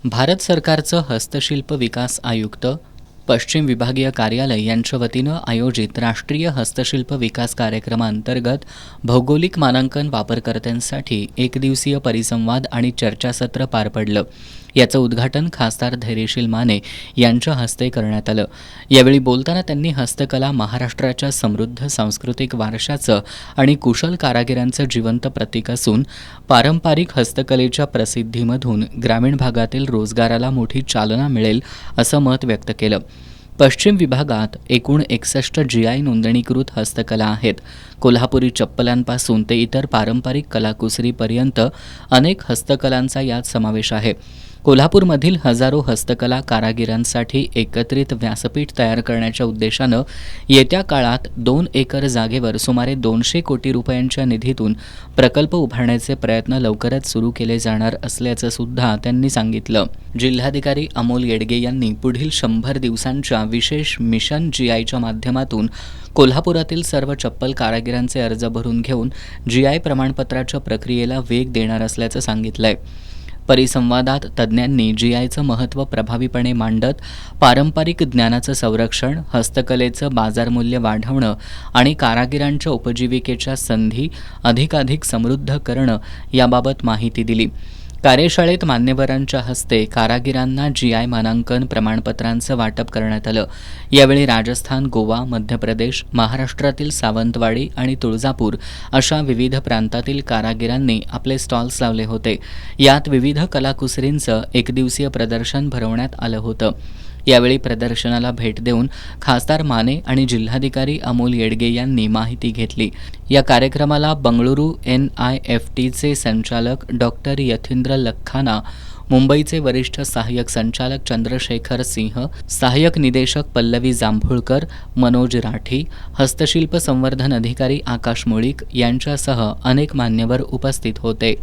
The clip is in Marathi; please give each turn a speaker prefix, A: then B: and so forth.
A: भारत सरकारचं हस्तशिल्प विकास आयुक्त पश्चिम विभागीय कार्यालय यांच्या वतीनं आयोजित राष्ट्रीय हस्तशिल्प विकास कार्यक्रमाअंतर्गत भौगोलिक मानांकन वापरकर्त्यांसाठी एकदिवसीय परिसंवाद आणि चर्चासत्र पार पडलं. याचं उद्घाटन खासदार धैर्यशील माने यांच्या हस्ते करण्यात आलं. यावेळी बोलताना त्यांनी हस्तकला महाराष्ट्राच्या समृद्ध सांस्कृतिक वारशाचं आणि कुशल कारागिरांचं जिवंत प्रतीक असून पारंपरिक हस्तकलेच्या प्रसिद्धीमधून ग्रामीण भागातील रोजगाराला मोठी चालना मिळेल असं मत व्यक्त केलं. पश्चिम विभागात एकूण 61 GI नोंदणीकृत हस्तकला आहेत. कोल्हापुरी चप्पलांपासून ते इतर पारंपरिक कलाकुसरीपर्यंत अनेक हस्तकलांचा यात समावेश आहे. कोल्हापूरमधील हजारो हस्तकला कारागिरांसाठी एकत्रित व्यासपीठ तयार करण्याच्या उद्देशानं येत्या काळात 2 एकर जागेवर सुमारे 200 कोटी रुपयांच्या निधीतून प्रकल्प उभारण्याचे प्रयत्न लवकरच सुरू केले जाणार असल्याचं सुद्धा त्यांनी सांगितलं. जिल्हाधिकारी अमोल येडगे यांनी पुढील 100 दिवसांच्या विशेष मिशन GIच्या माध्यमातून कोल्हापुरातील सर्व चप्पल कारागिरांचे अर्ज भरून घेऊन GI प्रमाणपत्राच्या प्रक्रियेला वेग देणार असल्याचं सांगितलंय. परिसंवादात तज्ज्ञांनी GIचं महत्त्व प्रभावीपणे मांडत पारंपरिक ज्ञानाचं संरक्षण, हस्तकलेचं बाजारमूल्य वाढवणं आणि कारागिरांच्या उपजीविकेच्या संधी अधिकाधिक समृद्ध करणं याबाबत माहिती दिली. कार्यशाळेत मान्यवरांच्या हस्ते कारागिरांना GI मानांकन प्रमाणपत्रांचं वाटप करण्यात आलं. यावेळी राजस्थान, गोवा, मध्य प्रदेश, महाराष्ट्रातील सावंतवाडी आणि तुळजापूर अशा विविध प्रांतातील कारागिरांनी आपले स्टॉल्स लावले होते. यात विविध कलाकुसरींचं एकदिवसीय प्रदर्शन भरवण्यात आलं होतं. यावेळी प्रदर्शनाला भेट देऊन खासदार माने आणि जिल्हाधिकारी अमोल येडगे यांनी माहिती घेतली. या कार्यक्रमाला बंगळुरू NIFTचे संचालक डॉक्टर यतींद्र लखाना, मुंबईचे वरिष्ठ सहाय्यक संचालक चंद्रशेखर सिंह, सहाय्यक निदेशक पल्लवी जांभुळकर, मनोज राठी, हस्तशिल्प संवर्धन अधिकारी आकाश मुळीक यांच्यासह अनेक मान्यवर उपस्थित होते.